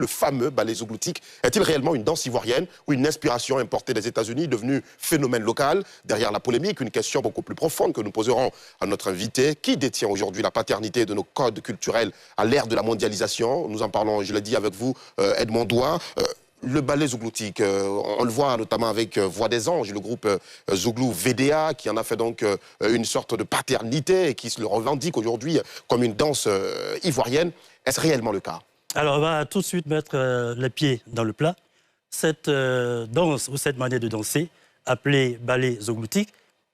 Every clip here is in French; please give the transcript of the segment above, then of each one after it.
Le fameux ballet zougloutique est-il réellement une danse ivoirienne ou une inspiration importée des États-Unis devenue phénomène local? Derrière la polémique, une question beaucoup plus profonde que nous poserons à notre invité. Qui détient aujourd'hui la paternité de nos codes culturels à l'ère de la mondialisation? Nous en parlons, je l'ai dit avec vous, Edmond Doua. Le ballet zougloutique, on le voit notamment avec Voix des Anges, le groupe Zouglou VDA, qui en a fait donc une sorte de paternité et qui se le revendique aujourd'hui comme une danse ivoirienne. Est-ce réellement le cas? Alors, on va tout de suite mettre les pieds dans le plat. Cette danse ou cette manière de danser, appelée ballet zougloutique,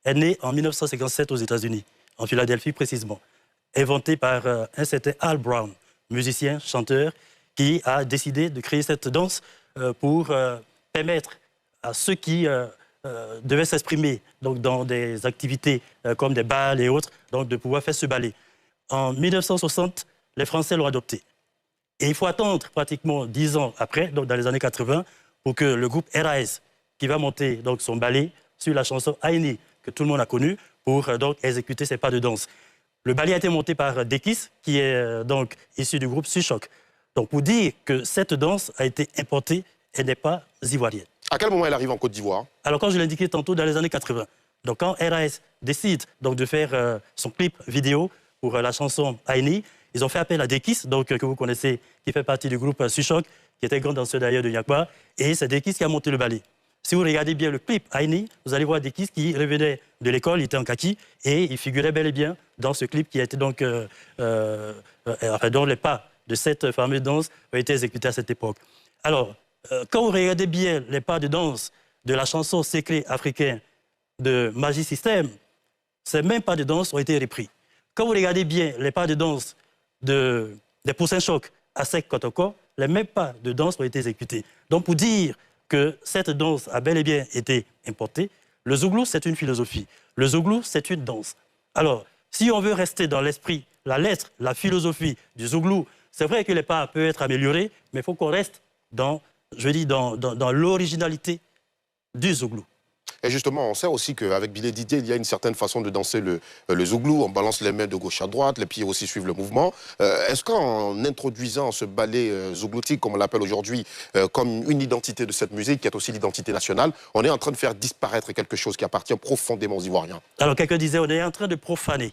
est née en 1957 aux États-Unis, en Philadelphie précisément, inventée par un certain Al Brown, musicien, chanteur, qui a décidé de créer cette danse pour permettre à ceux qui devaient s'exprimer dans des activités comme des bals et autres, donc de pouvoir faire ce ballet. En 1960, les Français l'ont adopté. Et il faut attendre pratiquement 10 ans après, donc dans les années 80, pour que le groupe RAS, qui va monter donc son ballet sur la chanson Aïni, que tout le monde a connue, pour donc exécuter ses pas de danse. Le ballet a été monté par Dekis, qui est donc issu du groupe Suchoc. Donc pour dire que cette danse a été importée, elle n'est pas ivoirienne. À quel moment elle arrive en Côte d'Ivoire? Alors comme je l'ai indiqué tantôt, dans les années 80. Donc quand RAS décide donc de faire son clip vidéo pour la chanson Aïni, ils ont fait appel à Dekis, donc que vous connaissez, qui fait partie du groupe Suchoc, qui était grand danseur d'ailleurs de Yakba, et c'est Dekis qui a monté le ballet. Si vous regardez bien le clip Aïni, vous allez voir Dekis qui revenait de l'école, il était en kaki, et il figurait bel et bien dans ce clip qui a été donc, dont les pas de cette fameuse danse ont été exécutés à cette époque. Alors, quand vous regardez bien les pas de danse de la chanson Secret africain de Magic System, ces mêmes pas de danse ont été repris. Quand vous regardez bien les pas de danse des Poussins Choc à Sec Kotoko, les mêmes pas de danse ont été exécutés. Donc pour dire que cette danse a bel et bien été importée, le zouglou c'est une philosophie, le zouglou c'est une danse. Alors, si on veut rester dans l'esprit, la lettre, la philosophie du zouglou, c'est vrai que les pas peuvent être améliorés, mais il faut qu'on reste dans, je dis, dans l'originalité du zouglou. Et justement, on sait aussi qu'avec Billy Didier, il y a une certaine façon de danser le zouglou. On balance les mains de gauche à droite, les pieds aussi suivent le mouvement. Est-ce qu'en introduisant ce ballet zougloutique, comme on l'appelle aujourd'hui, comme une identité de cette musique, qui est aussi l'identité nationale, on est en train de faire disparaître quelque chose qui appartient profondément aux Ivoiriens? Alors, quelqu'un disait, on est en train de profaner.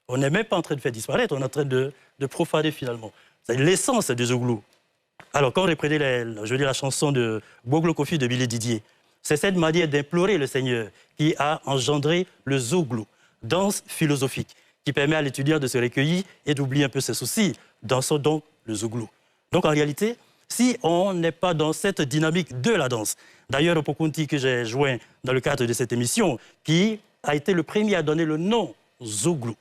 On n'est même pas en train de faire disparaître, on est en train de profaner finalement. C'est l'essence du zouglou. Alors, quand on reprenait la chanson de Boglo Kofi de Billy Didier, c'est cette manière d'implorer le Seigneur qui a engendré le zouglou, danse philosophique, qui permet à l'étudiant de se recueillir et d'oublier un peu ses soucis. Dansons donc le zouglou. Donc en réalité, si on n'est pas dans cette dynamique de la danse, d'ailleurs Opokunti que j'ai joint dans le cadre de cette émission, qui a été le premier à donner le nom zouglou.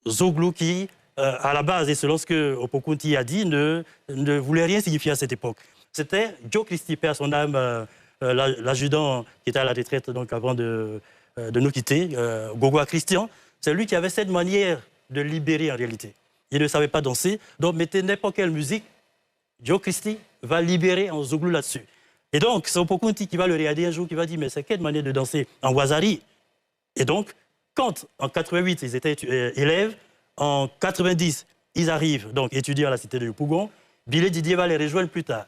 Zouglou qui, à la base, et selon ce que Opokunti a dit, ne voulait rien signifier à cette époque. C'était Joe Christie, père son âme, l'adjudant qui était à la retraite donc avant de nous quitter, Gogoa Christian, c'est lui qui avait cette manière de libérer en réalité. Il ne savait pas danser, donc mettez n'importe quelle musique, Joe Christie va libérer en zouglou là-dessus. Et donc, c'est Opokunti qui va le regarder un jour, qui va dire, mais c'est quelle manière de danser en wazari? Et donc, quand en 88, ils étaient élèves, en 90, ils arrivent donc étudier à la cité de Yopougon, Billy Didier va les rejoindre plus tard.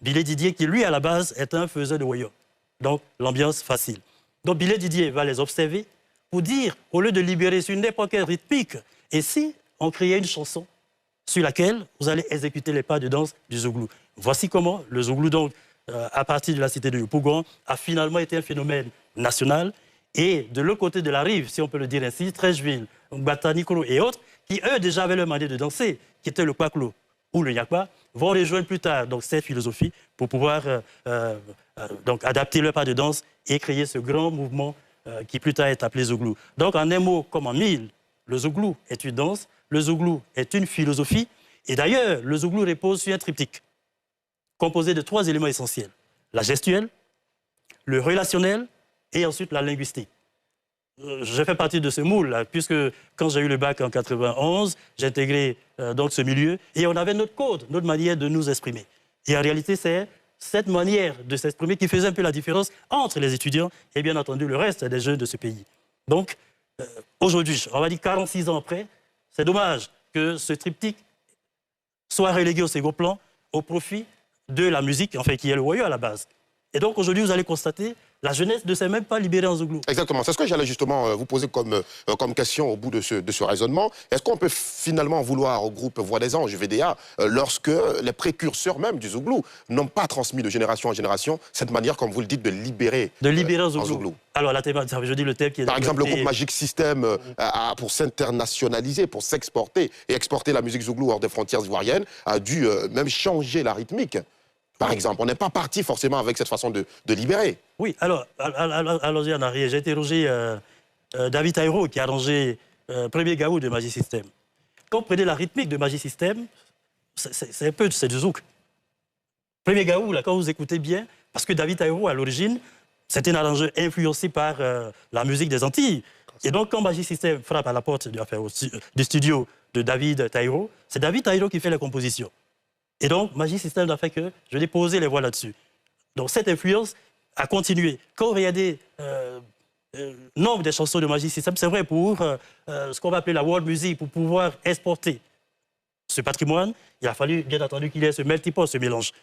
Billy Didier, qui lui, à la base, est un faiseur de royaume. Donc, l'ambiance facile. Donc, Billy Didier va les observer pour dire, au lieu de libérer sur n'importe quelle rythmique, et si on créait une chanson sur laquelle vous allez exécuter les pas de danse du zouglou. Voici comment le zouglou, donc, à partir de la cité de Yopougon, a finalement été un phénomène national. Et de l'autre côté de la rive, si on peut le dire ainsi, Trècheville, Batanikolo et autres, qui eux déjà avaient leur manière de danser, qui était le kwaklo ou le yakba, vont rejoindre plus tard donc, cette philosophie pour pouvoir donc, adapter leur pas de danse et créer ce grand mouvement qui plus tard est appelé zouglou. Donc en un mot comme en mille, le zouglou est une danse, le zouglou est une philosophie, et d'ailleurs le zouglou repose sur un triptyque composé de 3 éléments essentiels. La gestuelle, le relationnel et ensuite la linguistique. Je fais partie de ce moule, puisque quand j'ai eu le bac en 91, j'ai intégré donc ce milieu, et on avait notre code, notre manière de nous exprimer. Et en réalité, c'est cette manière de s'exprimer qui faisait un peu la différence entre les étudiants et bien entendu le reste des jeunes de ce pays. Donc, aujourd'hui, on va dire 46 ans après, c'est dommage que ce triptyque soit relégué au second plan. au profit de la musique, enfin, qui est le woyo à la base. Et donc aujourd'hui, vous allez constater, la jeunesse ne s'est même pas libérée en zouglou. Exactement. C'est ce que j'allais justement vous poser comme question au bout de ce raisonnement. Est-ce qu'on peut finalement vouloir au groupe Voix des Anges, VDA, lorsque les précurseurs même du zouglou n'ont pas transmis de génération en génération cette manière, comme vous le dites, de libérer en zouglou. zouglou. Alors, la thématique, je dis le thème qui est... Par exemple, le groupe Magic System, pour s'internationaliser, pour s'exporter et exporter la musique zouglou hors des frontières ivoiriennes, a dû même changer la rythmique. Par exemple, on n'est pas parti forcément avec cette façon de libérer. Oui, alors, allons-y en arrière. J'ai interrogé David Taïro, qui a arrangé premier gaou de Magic System. Quand vous prenez la rythmique de Magic System, c'est un peu du zouk. Premier gaou, là, quand vous écoutez bien, parce que David Taïro, à l'origine, c'était un arrangeur influencé par la musique des Antilles. Et donc, quand Magic System frappe à la porte du studio de David Taïro, c'est David Taïro qui fait la composition. Et donc, Magic System a fait que je l'ai posé les voix là-dessus. Donc, cette influence a continué. Quand vous regardez nombre des chansons de Magic System, c'est vrai pour ce qu'on va appeler la world music, pour pouvoir exporter ce patrimoine, il a fallu, bien entendu, qu'il y ait ce melting pot, ce mélange.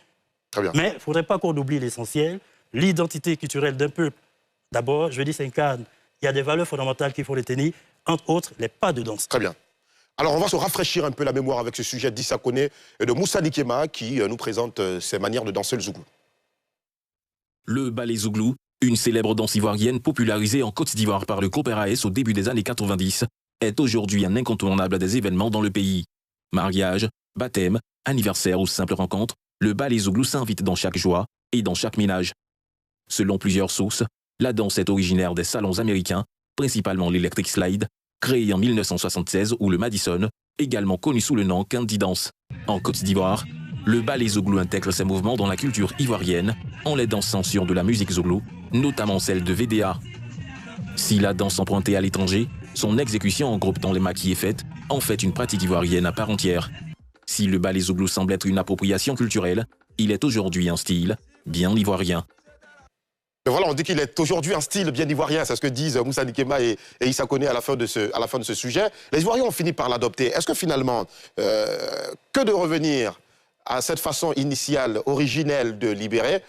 Très bien. Mais il ne faudrait pas qu'on oublie l'essentiel, l'identité culturelle d'un peuple. D'abord, je dis, c'est un cadre. Il y a des valeurs fondamentales qu'il faut retenir, entre autres, les pas de danse. Très bien. Alors, on va se rafraîchir un peu la mémoire avec ce sujet d'Issa Koné et de Moussa Nikema qui nous présente ses manières de danser le zouglou. Le ballet zouglou, une célèbre danse ivoirienne popularisée en Côte d'Ivoire par le groupe RAS au début des années 90, est aujourd'hui un incontournable des événements dans le pays. Mariage, baptême, anniversaire ou simple rencontre, le ballet zouglou s'invite dans chaque joie et dans chaque ménage. Selon plusieurs sources, la danse est originaire des salons américains, principalement l'Electric Slide, créé en 1976, ou le Madison, également connu sous le nom Candy Dance. En Côte d'Ivoire, le ballet zouglou intègre ses mouvements dans la culture ivoirienne, en les dansant sur de la musique zouglou, notamment celle de VDA. Si la danse empruntée à l'étranger, son exécution en groupe dans les maquis est faite, en fait une pratique ivoirienne à part entière. Si le ballet zouglou semble être une appropriation culturelle, il est aujourd'hui un style bien ivoirien. Mais voilà, on dit qu'il est aujourd'hui un style bien ivoirien, c'est ce que disent Moussa Nikema et Issa Koné à la fin de ce sujet. Les Ivoiriens ont fini par l'adopter. Est-ce que finalement, que de revenir à cette façon initiale, originelle de libérer,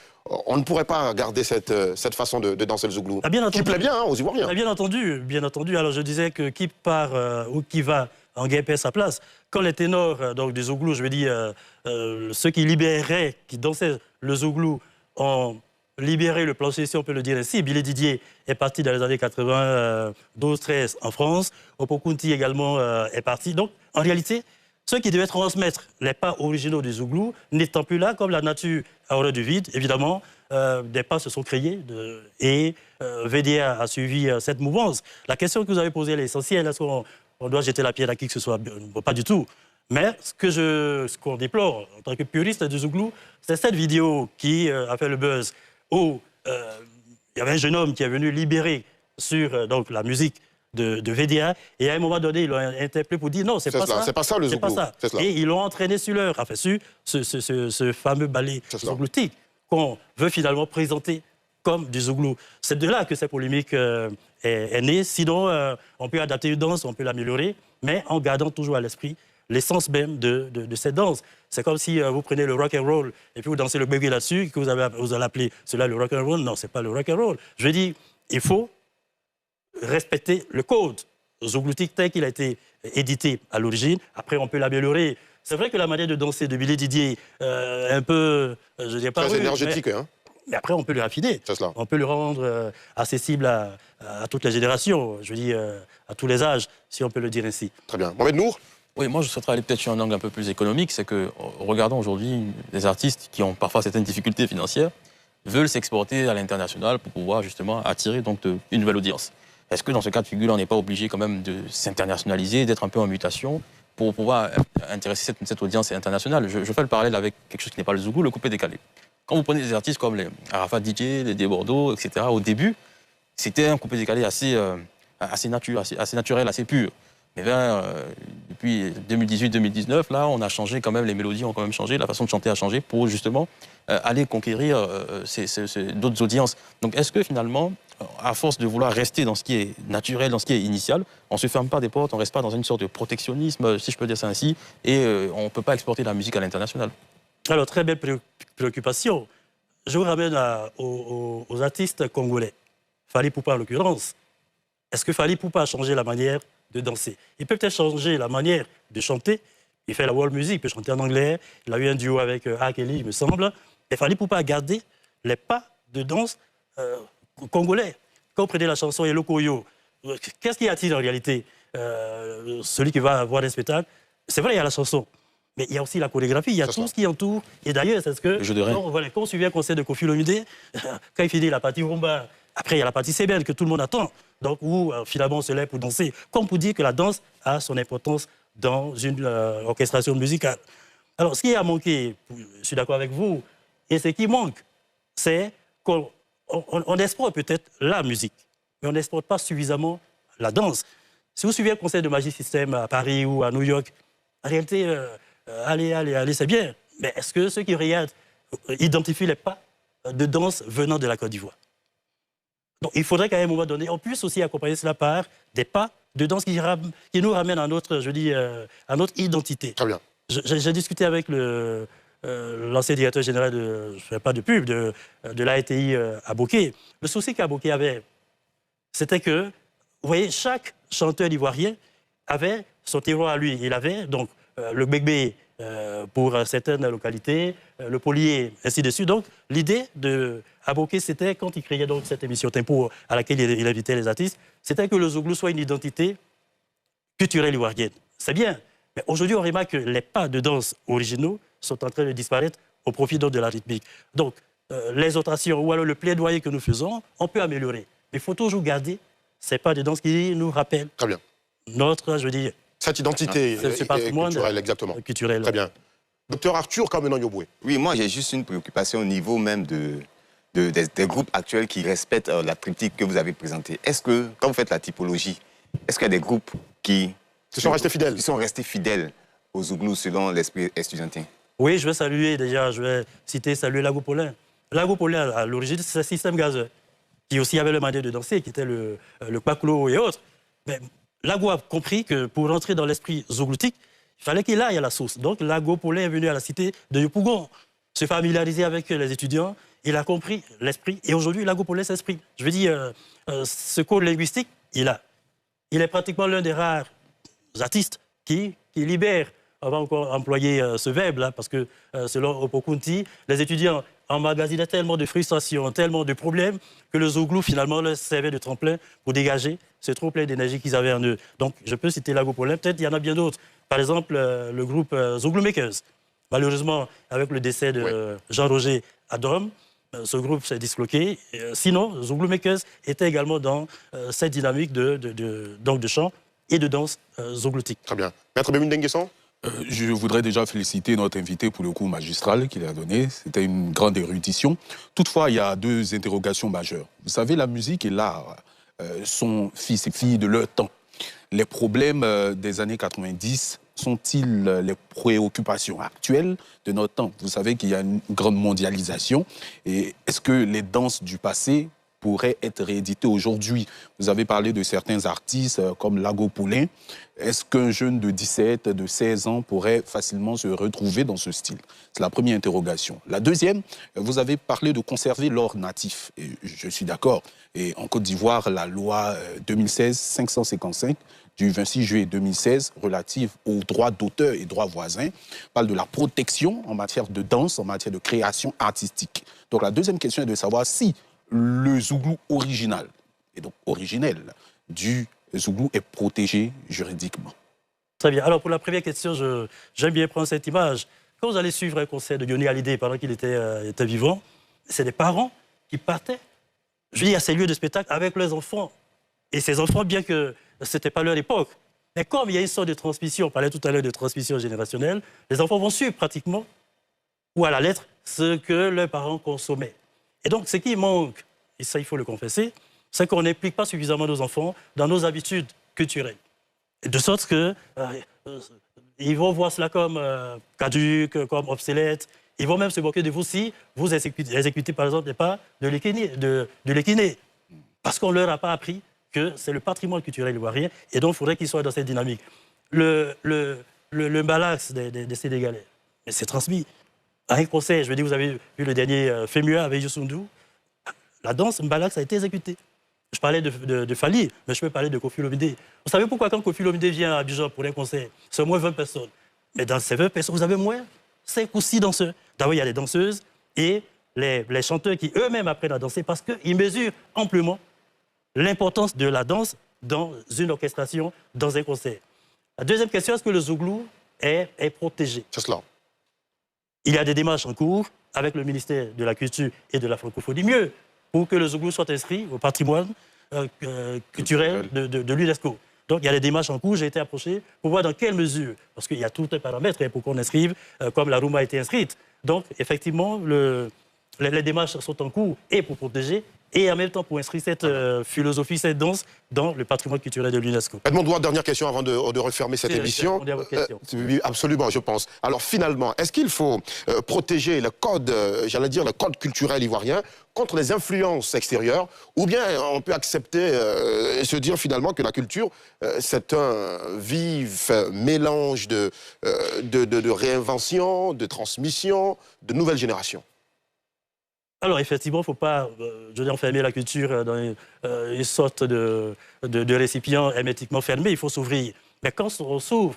on ne pourrait pas garder cette façon de danser le zouglou, qui plaît bien aux Ivoiriens? Bien entendu, bien entendu. Alors je disais que qui part ou qui va en guerre perd sa place. Quand les ténors donc, du zouglou, je veux dire, ceux qui libéraient, qui dansaient le zouglou, ont libéré le plancher, si on peut le dire ainsi. Billy Didier est parti dans les années 80, 12-13 en France. Opokunti également est parti. Donc, en réalité, ceux qui devaient transmettre les pas originaux du zouglou, n'étant plus là, comme la nature a horreur du vide, évidemment, des pas se sont créés et VDA a suivi cette mouvance. La question que vous avez posée est essentielle. Est-ce qu'on doit jeter la pierre à qui que ce soit? Pas du tout. Mais ce qu'on déplore en tant que puriste du zouglou, c'est cette vidéo qui a fait le buzz où il y avait un jeune homme qui est venu libérer sur donc, la musique de VDA, et à un moment donné, ils l'ont interpellé pour dire non, c'est pas ça. C'est pas ça le zouglou. Et ils l'ont entraîné sur ce fameux ballet zougloutique qu'on veut finalement présenter comme du zouglou. C'est de là que cette polémique est née. Sinon, on peut adapter une danse, on peut l'améliorer, mais en gardant toujours à l'esprit l'essence même de cette danse. C'est comme si vous prenez le rock and roll et puis vous dansez le bébé là-dessus, que vous allez appeler cela le rock and roll. Non, c'est pas le rock and roll. Je veux dire, il faut respecter le code zougloutique tel qu'il a été édité à l'origine. Après, on peut l'améliorer. C'est vrai que la manière de danser de Billy Didier, un peu, je dirais pas très énergétique, hein. Mais après, on peut le raffiner. On peut le rendre accessible à toutes les générations, je veux dire, à tous les âges, si on peut le dire ainsi. Très bien. Mohamed Nour? Oui, moi je souhaiterais aller peut-être sur un angle un peu plus économique, c'est que, regardons aujourd'hui, des artistes qui ont parfois certaines difficultés financières veulent s'exporter à l'international pour pouvoir justement attirer donc une nouvelle audience. Est-ce que dans ce cas de figure, on n'est pas obligé quand même de s'internationaliser, d'être un peu en mutation pour pouvoir intéresser cette audience internationale? Je fais le parallèle avec quelque chose qui n'est pas le zougou, le coupé décalé. Quand vous prenez des artistes comme les Arafat DJ, les Desbordeaux, etc., au début, c'était un coupé décalé assez naturel, assez pur. Mais bien, depuis 2018-2019, là, on a changé quand même, les mélodies ont quand même changé, la façon de chanter a changé pour justement aller conquérir d'autres audiences. Donc est-ce que finalement, à force de vouloir rester dans ce qui est naturel, dans ce qui est initial, on ne se ferme pas des portes, on ne reste pas dans une sorte de protectionnisme, si je peux dire ça ainsi, et on ne peut pas exporter la musique à l'international? Alors, très belle préoccupation. Je vous ramène aux artistes congolais. Fally Ipupa, en l'occurrence. Est-ce que Fally Ipupa a changé la manière de danser? Il peut peut-être changer la manière de chanter. Il fait la world music, il peut chanter en anglais. Il a eu un duo avec R. Kelly, il me semble. Et Fally Ipupa a gardé les pas de danse congolais. Quand vous prenez la chanson Hello Koyo, qu'est-ce qui attire en réalité celui qui va voir un spectacle? C'est vrai, il y a la chanson. Mais il y a aussi la chorégraphie, il y a tout ce qui entoure. Et d'ailleurs, c'est ce que... Quand on suivait un concert de Koffi Olomidé, quand il finit la partie rumba, après il y a la partie sébène que tout le monde attend. Donc où finalement on se lève pour danser. Comme pour dire que la danse a son importance dans une orchestration musicale. Alors ce qui a manqué, je suis d'accord avec vous, et ce qui manque, c'est qu'on exporte peut-être la musique, mais on n'exporte pas suffisamment la danse. Si vous suivez un concert de Magic System à Paris ou à New York, en réalité... allez, c'est bien. Mais est-ce que ceux qui regardent identifient les pas de danse venant de la Côte d'Ivoire? Donc il faudrait qu'à un moment donné, on puisse aussi accompagner cela par des pas de danse qui nous ramènent à notre, à notre identité. Très bien. J'ai discuté avec l'ancien directeur général je ne fais pas de pub, de l'AETI à Bokeh. Le souci qu'à Bokeh avait, c'était que, vous voyez, chaque chanteur ivoirien avait son terroir à lui. Il avait donc le Gbegbe pour certaines localités, le Polier, ainsi de suite. Donc, l'idée de Bokeh, c'était, quand il créait donc cette émission Tempo à laquelle il invitait les artistes, c'était que le Zouglou soit une identité culturelle ivoirienne. C'est bien, mais aujourd'hui, on remarque que les pas de danse originaux sont en train de disparaître au profit donc de la rythmique. Donc, les notations ou alors le plaidoyer que nous faisons, on peut améliorer. Mais il faut toujours garder ces pas de danse qui nous rappellent notre, cette identité culturelle, exactement. Culturel. Très bien. Docteur Arthur Kamenon Yoboué. Oui, moi j'ai juste une préoccupation au niveau même des groupes actuels qui respectent la triptyque que vous avez présentée. Est-ce que, quand vous faites la typologie, est-ce qu'il y a des groupes qui sont restés fidèles? Qui sont restés fidèles aux Zouglous selon l'esprit estudiantin? Oui, je vais saluer déjà, je vais saluer Lago Paulin. Lago Paulin, à l'origine, c'est un système gazeux qui aussi avait le mandat de danser, qui était le Kwaklo et autres. Mais Lago a compris que pour rentrer dans l'esprit zougloutique, il fallait qu'il aille à la source. Donc Lago Paulin est venu à la cité de Yopougon, se familiariser avec les étudiants. Il a compris l'esprit et aujourd'hui Lago Paulin s'exprime. Je veux dire, ce code linguistique, il est pratiquement l'un des rares artistes qui libère. On va encore employer ce verbe-là parce que selon Opokunti, les étudiants emmagasinaient tellement de frustrations, tellement de problèmes que le Zouglou finalement leur servait de tremplin pour dégager ce trop plein d'énergie qu'ils avaient en eux. Donc je peux citer Lago Paulin, peut-être il y en a bien d'autres. Par exemple, le groupe Zouglou Makers. Malheureusement, avec le décès de Jean-Roger Adom, ce groupe s'est disloqué. Sinon, Zouglou Makers était également dans cette dynamique de chant et de danse zougloutique. Très bien. Maître Bémune Denguesson. Je voudrais déjà féliciter notre invité pour le cours magistral qu'il a donné. C'était une grande érudition. Toutefois, il y a deux interrogations majeures. Vous savez, la musique et l'art sont fils et filles de leur temps. Les problèmes des années 90 sont-ils les préoccupations actuelles de notre temps? Vous savez qu'il y a une grande mondialisation. Et est-ce que les danses du passé pourraient être rééditées aujourd'hui? Vous avez parlé de certains artistes comme Lago Paulin. Est-ce qu'un jeune de 17, de 16 ans pourrait facilement se retrouver dans ce style? C'est la première interrogation. La deuxième, vous avez parlé de conserver l'or natif. Et je suis d'accord. Et en Côte d'Ivoire, la loi 2016-555 du 26 juillet 2016 relative aux droits d'auteur et droits voisins parle de la protection en matière de danse, en matière de création artistique. Donc la deuxième question est de savoir si le Zouglou original, et donc originel, du Zouglou est protégé juridiquement. Très bien. Alors pour la première question, j'aime bien prendre cette image. Quand vous allez suivre un concert de Yoni Hallyday pendant qu'il était vivant, c'est des parents qui partaient, je veux dire, à ces lieux de spectacle avec leurs enfants. Et ces enfants, bien que ce n'était pas leur époque, mais comme il y a une sorte de transmission, on parlait tout à l'heure de transmission générationnelle, les enfants vont suivre pratiquement, ou à la lettre, ce que leurs parents consommaient. Et donc, ce qui manque, et ça il faut le confesser, c'est qu'on n'implique pas suffisamment nos enfants dans nos habitudes culturelles. Et de sorte que ils vont voir cela comme caduque, comme obsolète. Ils vont même se moquer de vous si vous exécutez par exemple les pas de l'équiné. Parce qu'on ne leur a pas appris que c'est le patrimoine culturel ivoirien et donc il faudrait qu'ils soient dans cette dynamique. Le malax des Sénégalais, c'est transmis. À un concert, je veux dire, vous avez vu le dernier Femua avec Youssou N'Dour, la danse Mbalax a été exécutée. Je parlais de Fali, mais je peux parler de Koffi Olomide. Vous savez pourquoi quand Koffi Olomide vient à Abidjan pour un concert, c'est au moins 20 personnes. Mais dans ces 20 personnes, vous avez moins 5 ou 6 danseurs. D'abord, il y a les danseuses et les chanteurs qui eux-mêmes apprennent à danser parce qu'ils mesurent amplement l'importance de la danse dans une orchestration, dans un concert. La deuxième question, est-ce que le Zouglou est protégé? C'est cela. Il y a des démarches en cours avec le ministère de la Culture et de la Francophonie, mieux, pour que le Zouglou soit inscrit au patrimoine culturel de l'UNESCO. Donc, il y a des démarches en cours. J'ai été approché pour voir dans quelle mesure, parce qu'il y a tout un paramètre pour qu'on inscrive, comme la Rumba a été inscrite. Donc, effectivement, les démarches sont en cours et pour protéger et en même temps pour inscrire cette philosophie, cette danse dans le patrimoine culturel de l'UNESCO. Edmond Douard, dernière question avant de refermer cette émission. Oui, absolument, je pense. Alors finalement, est-ce qu'il faut protéger le code, j'allais dire le code culturel ivoirien contre les influences extérieures, ou bien on peut accepter et se dire finalement que la culture, c'est un vif mélange de réinvention, de transmission, de nouvelles générations? Alors, effectivement, il ne faut pas enfermer la culture dans une sorte de récipient hermétiquement fermé. Il faut s'ouvrir. Mais quand on s'ouvre,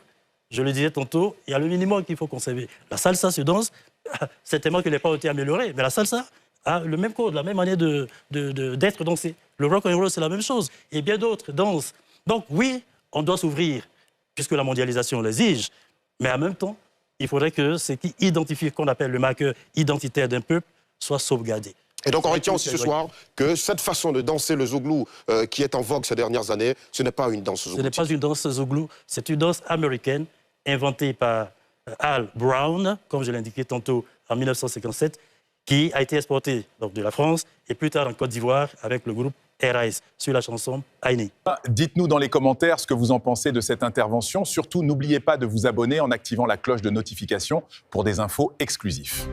je le disais tantôt, il y a le minimum qu'il faut conserver. La salsa se danse, certainement qu'elle n'a pas été améliorée, mais la salsa a le même code, la même manière d'être dansée. Le rock and roll, c'est la même chose. Et bien d'autres dansent. Donc oui, on doit s'ouvrir, puisque la mondialisation l'exige. Mais en même temps, il faudrait que ce qui identifie, qu'on appelle le marqueur identitaire d'un peuple, soit sauvegardé. Et donc on retient aussi ce soir que cette façon de danser le Zouglou qui est en vogue ces dernières années, ce n'est pas une danse Zouglou. Ce n'est pas une danse Zouglou, c'est une danse américaine inventée par Al Brown, comme je l'indiquais tantôt, en 1957, qui a été exportée donc, de la France et plus tard en Côte d'Ivoire avec le groupe RAS sur la chanson Aïni. Dites-nous dans les commentaires ce que vous en pensez de cette intervention. Surtout, n'oubliez pas de vous abonner en activant la cloche de notification pour des infos exclusives.